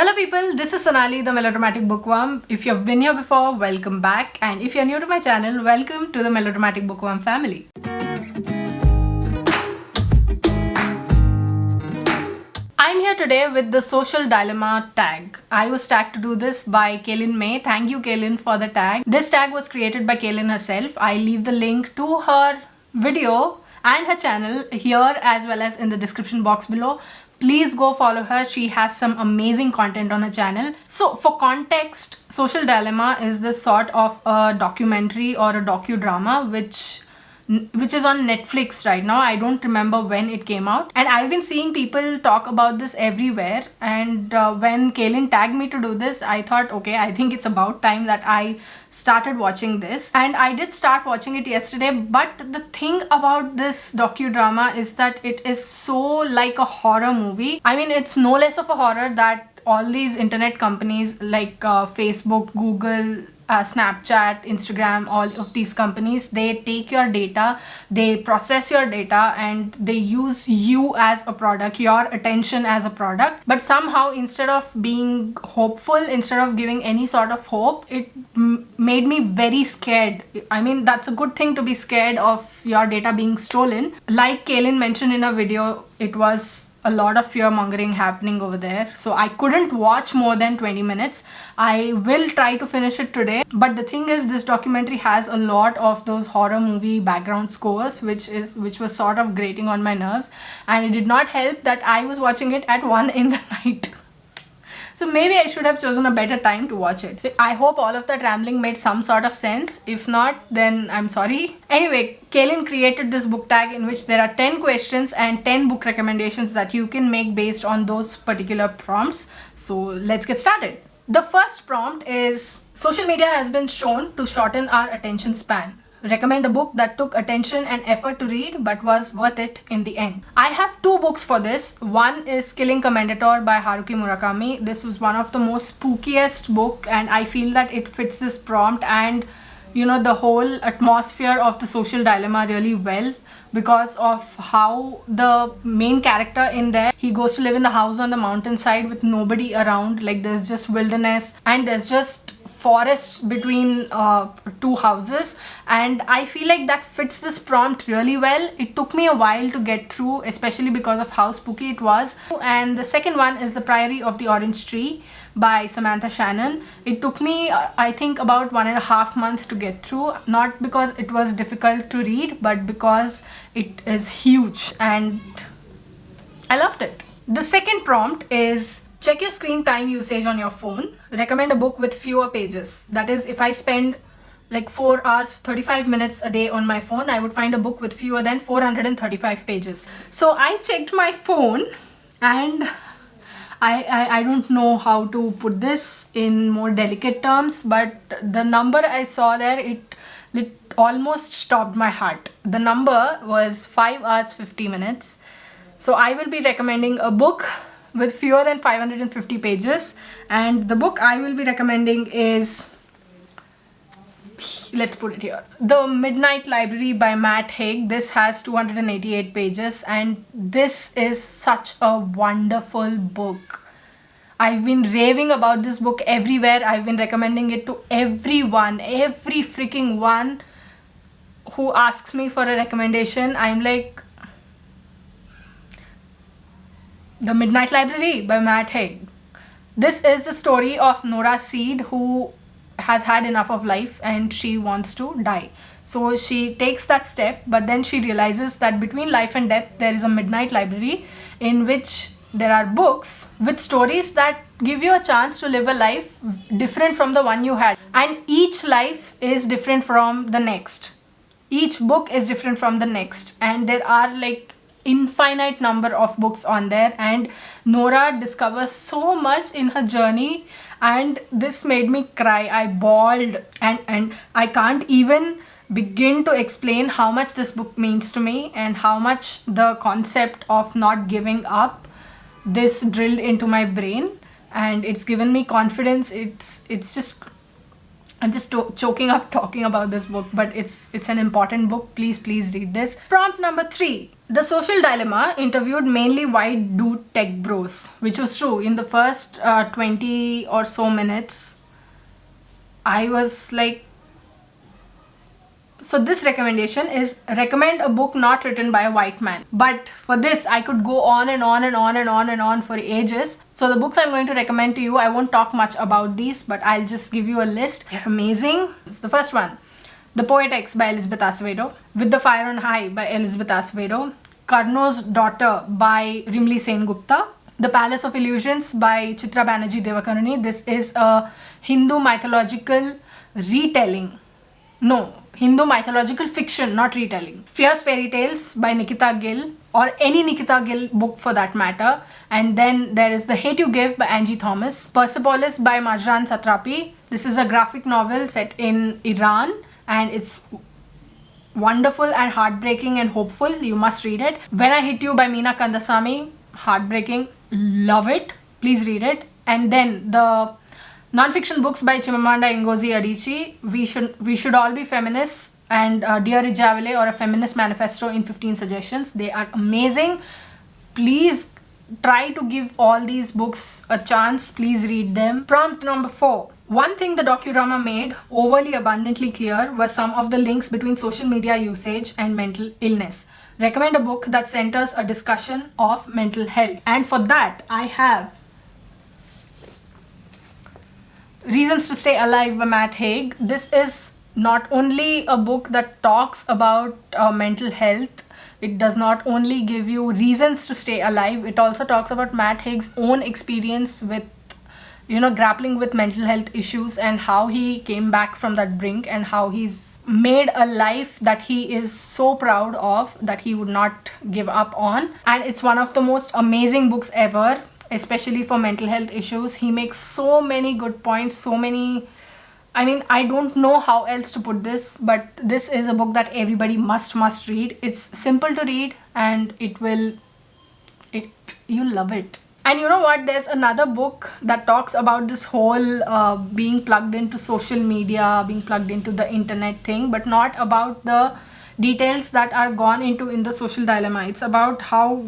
Hello people, this is Sonali, the Melodramatic Bookworm. If you've been here before, welcome back. And if you're new to my channel, welcome to the Melodramatic Bookworm family. I'm here today with the Social Dilemma tag. I was tagged to do this by Kaylin May. Thank you, Kaylin, for the tag. This tag was created by Kaylin herself. I leave the link to her video and her channel here as well as in the description box below. Please go follow her. She has some amazing content on her channel. So for context, Social Dilemma is this sort of a documentary or a docudrama which is on Netflix right now. I don't remember when it came out, and I've been seeing people talk about this everywhere. And when Kaylin tagged me to do this, I thought, okay, I think it's about time that I started watching this. And I did start watching it yesterday, but the thing about this docudrama is that it is so like a horror movie. I mean, it's no less of a horror that all these internet companies like Facebook, Google, Snapchat, Instagram, all of these companies, they take your data, they process your data, and they use you as a product, your attention as a product. But somehow, instead of being hopeful, instead of giving any sort of hope, it made me very scared. I mean, that's a good thing to be scared of your data being stolen. Like Kaylin mentioned in a video, it was a lot of fear mongering happening over there, so I couldn't watch more than 20 minutes. I will try to finish it today, but the thing is, this documentary has a lot of those horror movie background scores which was sort of grating on my nerves, and it did not help that I was watching it at 1 in the night. So maybe I should have chosen a better time to watch it. So I hope all of that rambling made some sort of sense. If not, then I'm sorry. Anyway, Kaylin created this book tag in which there are 10 questions and 10 book recommendations that you can make based on those particular prompts. So let's get started. The first prompt is: social media has been shown to shorten our attention span. Recommend a book that took attention and effort to read but was worth it in the end. I have two books for this. One is Killing Commendator by Haruki Murakami. This was one of the most spookiest book, and I feel that it fits this prompt and the whole atmosphere of the social dilemma really well, because of how the main character in there, he goes to live in the house on the mountainside with nobody around. Like, there's just wilderness and there's just forests between two houses, and I feel like that fits this prompt really well. It took me a while to get through, especially because of how spooky it was. And the second one is The Priory of the Orange Tree by Samantha Shannon. It took me I think about 1.5 months to get through, not because it was difficult to read, but because it is huge and I loved it. The second prompt is: check your screen time usage on your phone. Recommend a book with fewer pages. That is, if I spend like 4 hours 35 minutes a day on my phone, I would find a book with fewer than 435 pages. So I checked my phone, and I don't know how to put this in more delicate terms, but the number I saw there, it almost stopped my heart. The number was 5 hours 50 minutes. So I will be recommending a book with fewer than 550 pages, and the book I will be recommending is, let's put it here, The Midnight Library by Matt Haig. This has 288 pages, and this is such a wonderful book. I've been raving about this book everywhere. I've been recommending it to everyone, every freaking one who asks me for a recommendation. I'm like, The Midnight Library by Matt Haig. This is the story of Nora Seed, who has had enough of life and she wants to die. So she takes that step, but then she realizes that between life and death there is a midnight library in which there are books with stories that give you a chance to live a life different from the one you had, and each life is different from the next. Each book is different from the next, and there are like infinite number of books on there, and Nora discovers so much in her journey, and this made me cry. I bawled, and I can't even begin to explain how much this book means to me and how much the concept of not giving up, this drilled into my brain, and it's given me confidence. It's just I'm just choking up talking about this book, but it's an important book. Please read this. Prompt number 3. The Social Dilemma interviewed mainly white dude tech bros, which was true. In the first 20 or so minutes, I was like, so this recommendation is recommend a book not written by a white man. But for this, I could go on and on and on and on and on for ages. So the books I'm going to recommend to you, I won't talk much about these, but I'll just give you a list. They're amazing. It's the first one. The Poet X by Elizabeth Acevedo. With the Fire on High by Elizabeth Acevedo. Karno's Daughter by Rimli Sengupta. The Palace of Illusions by Chitra Banerjee Devakaruni. This is a Hindu mythological retelling. No, Hindu mythological fiction, not retelling. Fierce Fairy Tales by Nikita Gill, or any Nikita Gill book for that matter. And then there is The Hate You Give by Angie Thomas. Persepolis by Marjane Satrapi. This is a graphic novel set in Iran, and it's wonderful and heartbreaking and hopeful. You must read it. When I Hit You by Meena Kandasamy. Heartbreaking. Love it. Please read it. And then the non-fiction books by Chimamanda Ngozi Adichie. We should all be feminists, and Dear Ijawale, or a feminist manifesto in 15 suggestions. They are amazing. Please try to give all these books a chance. Please read them. Prompt number 4. One thing the docudrama made overly abundantly clear was some of the links between social media usage and mental illness. Recommend a book that centers a discussion of mental health. And for that, I have Reasons to Stay Alive by Matt Haig. This is not only a book that talks about mental health. It does not only give you reasons to stay alive. It also talks about Matt Haig's own experience with, grappling with mental health issues, and how he came back from that brink, and how he's made a life that he is so proud of, that he would not give up on. And it's one of the most amazing books ever, especially for mental health issues. He makes so many good points, I don't know how else to put this, but this is a book that everybody must read. It's simple to read, and you'll love it. And you know what? There's another book that talks about this whole being plugged into social media, being plugged into the internet thing, but not about the details that are gone into in The Social Dilemma. It's about how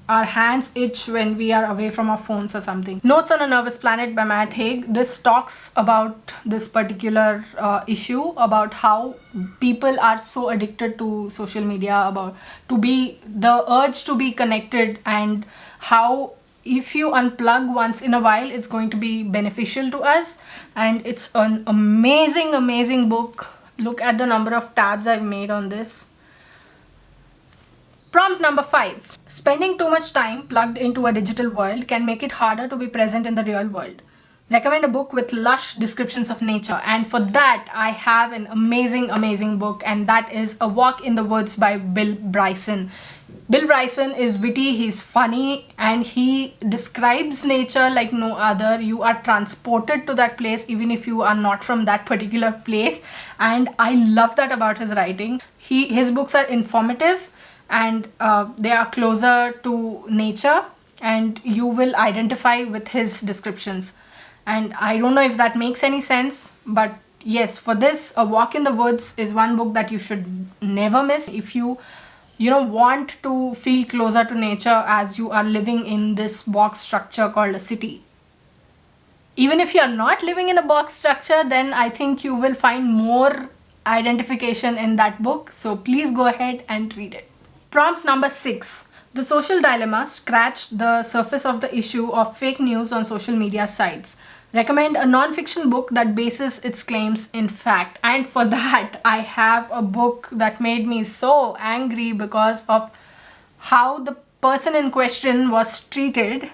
our hands itch when we are away from our phones or something. Notes on a Nervous Planet by Matt Haig. This talks about this particular issue, about how people are so addicted to social media, the urge to be connected, and how if you unplug once in a while, it's going to be beneficial to us. And it's an amazing book. Look at the number of tabs I've made on this. Prompt number 5. Spending too much time plugged into a digital world can make it harder to be present in the real world. Recommend a book with lush descriptions of nature. And for that, I have an amazing book, and that is A Walk in the Woods by Bill Bryson. Bill Bryson is witty, he's funny, and he describes nature like no other. You are transported to that place even if you are not from that particular place. And I love that about his writing. His books are informative, and they are closer to nature, and you will identify with his descriptions. And I don't know if that makes any sense, but yes, for this, A Walk in the Woods is one book that you should never miss if you want to feel closer to nature as you are living in this box structure called a city. Even if you are not living in a box structure, then I think you will find more identification in that book. So please go ahead and read it. Prompt number 6. The Social Dilemma scratched the surface of the issue of fake news on social media sites. Recommend a non-fiction book that bases its claims in fact. And for that, I have a book that made me so angry because of how the person in question was treated,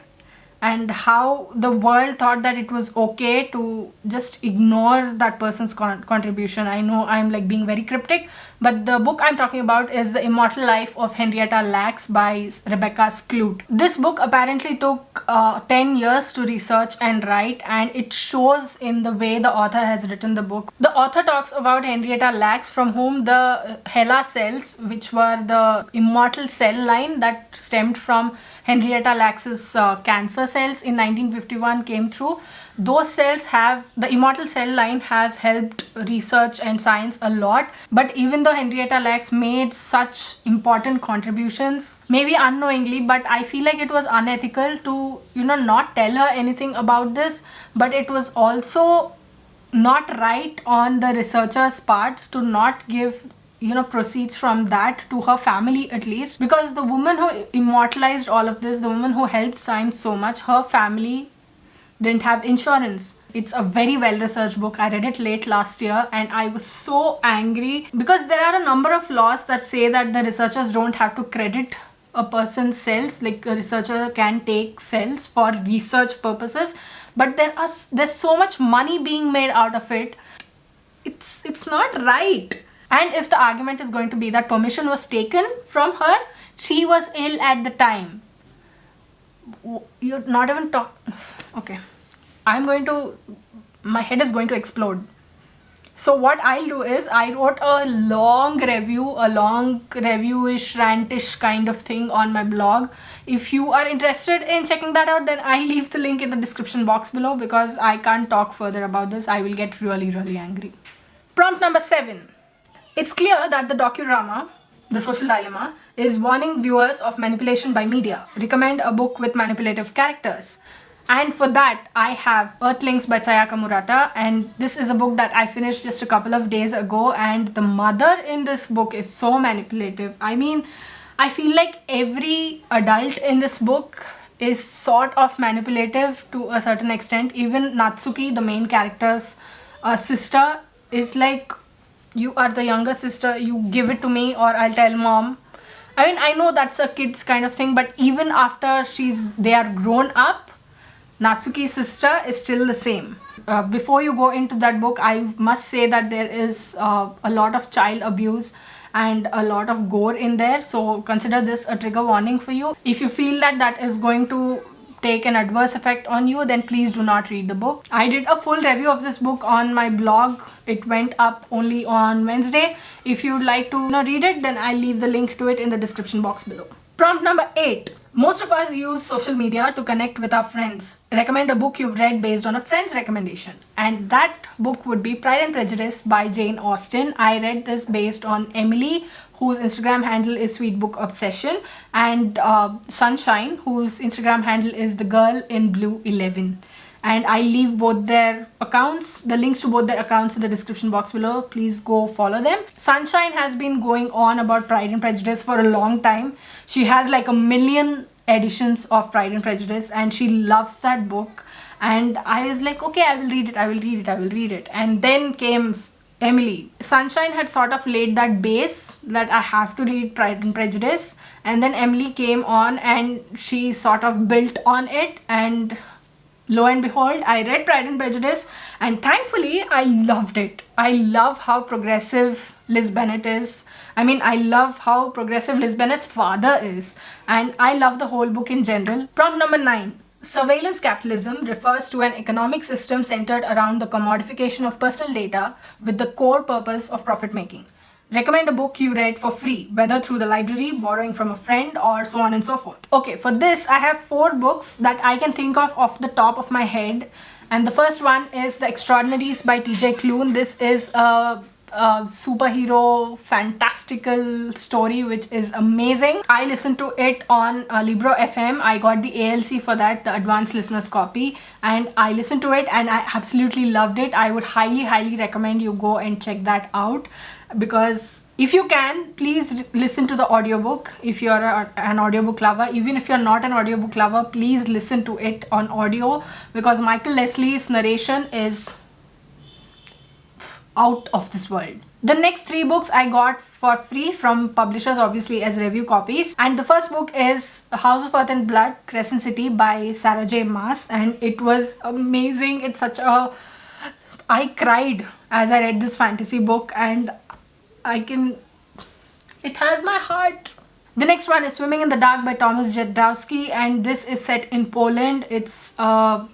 and how the world thought that it was okay to just ignore that person's contribution. I know I'm being very cryptic, but the book I'm talking about is The Immortal Life of Henrietta Lacks by Rebecca Skloot. This book apparently took 10 years to research and write, and it shows in the way the author has written the book. The author talks about Henrietta Lacks, from whom the HeLa cells, which were the immortal cell line that stemmed from Henrietta Lacks's cancer cells in 1951 came through. Those cells have, the immortal cell line has helped research and science a lot. But even though Henrietta Lacks made such important contributions, maybe unknowingly, but I feel like it was unethical to, not tell her anything about this. But it was also not right on the researcher's parts to not give proceeds from that to her family, at least, because the woman who immortalized all of this, the woman who helped science so much, her family didn't have insurance. It's a very well researched book. I read it late last year and I was so angry because there are a number of laws that say that the researchers don't have to credit a person's cells. Like, a researcher can take cells for research purposes, but there's so much money being made out of it. It's not right. And if the argument is going to be that permission was taken from her, she was ill at the time. You're not even okay, my head is going to explode. So what I'll do is, I wrote a long review-ish, rantish kind of thing on my blog. If you are interested in checking that out, then I'll leave the link in the description box below, because I can't talk further about this. I will get really, really angry. Prompt number 7. It's clear that the docudrama, The Social Dilemma, is warning viewers of manipulation by media. Recommend a book with manipulative characters. And for that, I have Earthlings by Sayaka Murata, and this is a book that I finished just a couple of days ago, and the mother in this book is so manipulative. I mean, I feel like every adult in this book is sort of manipulative to a certain extent. Even Natsuki, the main character's sister, is like, you are the younger sister, you give it to me or I'll tell mom. I mean, I know that's a kid's kind of thing, but even after they are grown up, Natsuki's sister is still the same. Before you go into that book, I must say that there is a lot of child abuse and a lot of gore in there, so consider this a trigger warning for you. If you feel that is going to take an adverse effect on you, then please do not read the book. I did a full review of this book on my blog. It went up only on Wednesday. If you'd like to read it, then I'll leave the link to it in the description box below. Prompt number 8. Most of us use social media to connect with our friends. Recommend a book you've read based on a friend's recommendation. And that book would be Pride and Prejudice by Jane Austen. I read this based on Emily, whose Instagram handle is Sweet Book Obsession, and Sunshine, whose Instagram handle is The Girl in Blue 11. And I leave both their accounts, the links to both their accounts, in the description box below. Please go follow them. Sunshine has been going on about Pride and Prejudice for a long time. She has like 1 million editions of Pride and Prejudice, and she loves that book. And I was like, okay, I will read it. And then came Emily. Sunshine had sort of laid that base that I have to read Pride and Prejudice, and then Emily came on and she sort of built on it, and lo and behold, I read Pride and Prejudice, and thankfully I loved it. I love how progressive Liz Bennet is. I mean, I love how progressive Liz Bennet's father is, and I love the whole book in general. Prompt number 9. Surveillance capitalism refers to an economic system centered around the commodification of personal data with the core purpose of profit making. Recommend a book you read for free, whether through the library, borrowing from a friend, or so on and so forth. Okay, for this I have 4 books that I can think of off the top of my head. And the first one is The Extraordinaries by TJ Klune. This is a superhero fantastical story which is amazing. I listened to it on Libro FM. I got the ALC for that, the advanced listeners copy, and I listened to it and I absolutely loved it. I would highly recommend you go and check that out, because if you can, please listen to the audiobook. If you're an audiobook lover, even if you're not an audiobook lover, please listen to it on audio, because Michael Leslie's narration is out of this world. The next 3 books I got for free from publishers, obviously, as review copies. And the first book is House of Earth and Blood, Crescent City by Sarah J. Maas, and it was amazing. It's such a... I cried as I read this fantasy book, and it has my heart. The next one is Swimming in the Dark by Thomas Jedrzejewski, and this is set in Poland. It's a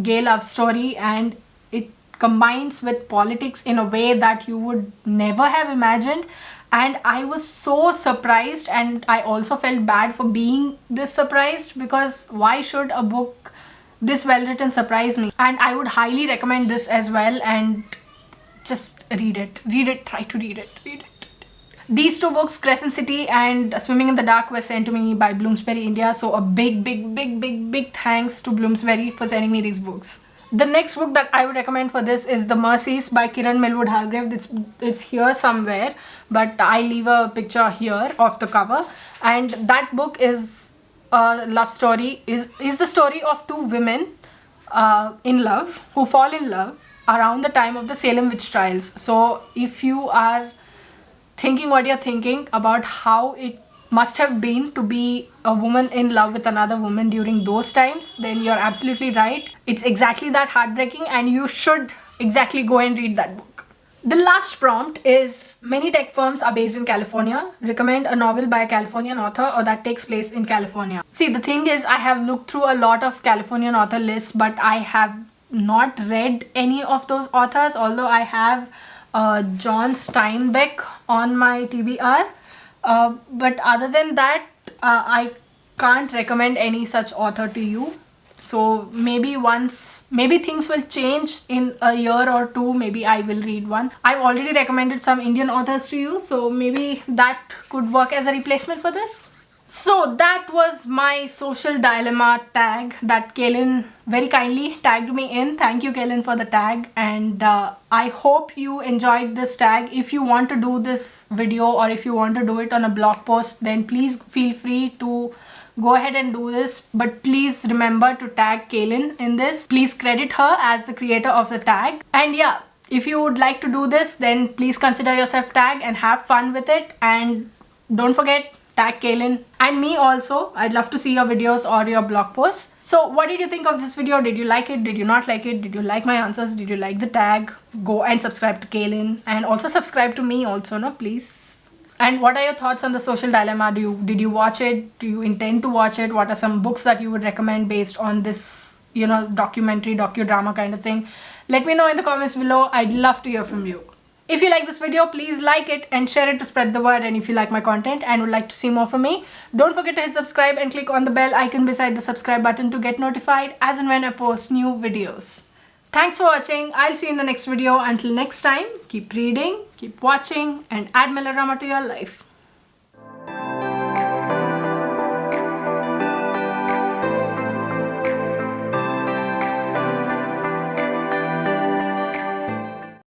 gay love story, and it combines with politics in a way that you would never have imagined. and I was so surprised, and I also felt bad for being this surprised, because why should a book this well written surprise me? And I would highly recommend this as well, and just read it, try to read it. These two books, Crescent City and Swimming in the Dark, were sent to me by Bloomsbury India, so a big thanks to Bloomsbury for sending me these books. The next book that I would recommend for this is The Mercies by Kiran Millwood Hargrave. It's here somewhere, but I leave a picture here of the cover. And that book is a love story, is the story of two women in love who fall in love around the time of the Salem witch trials. So if you are thinking what you're thinking about how it must have been to be a woman in love with another woman during those times, then you're absolutely right. It's exactly that heartbreaking, and you should exactly go and read that book. The last prompt is, many tech firms are based in California. Recommend a novel by a Californian author or that takes place in California. See, the thing is, I have looked through a lot of Californian author lists, but I have not read any of those authors, although I have John Steinbeck on my TBR. But other than that, I can't recommend any such author to you. So maybe things will change in a year or two, maybe I will read one. I've already recommended some Indian authors to you, so maybe that could work as a replacement for this. So that was my social dilemma tag that Kaylin very kindly tagged me in. Thank you, Kaylin, for the tag, and I hope you enjoyed this tag. If you want to do this video, or if you want to do it on a blog post, then please feel free to go ahead and do this, but please remember to tag Kaylin in this. Please credit her as the creator of the tag. And yeah, if you would like to do this, then please consider yourself tagged and have fun with it. And don't forget, tag Kaylin and me also. I'd love to see your videos or your blog posts. So what did you think of this video? Did you like it? Did you not like it? Did you like my answers? Did you like the tag? Go and subscribe to Kaylin, and also subscribe to me also, no, please. And what are your thoughts on the social dilemma? Did you watch it? Do you intend to watch it? What are some books that you would recommend based on this, documentary, docudrama kind of thing? Let me know in the comments below. I'd love to hear from you. If you like this video, please like it and share it to spread the word. And if you like my content and would like to see more from me, don't forget to hit subscribe and click on the bell icon beside the subscribe button to get notified as and when I post new videos. Thanks for watching. I'll see you in the next video. Until next time, keep reading, keep watching, and add melodrama to your life.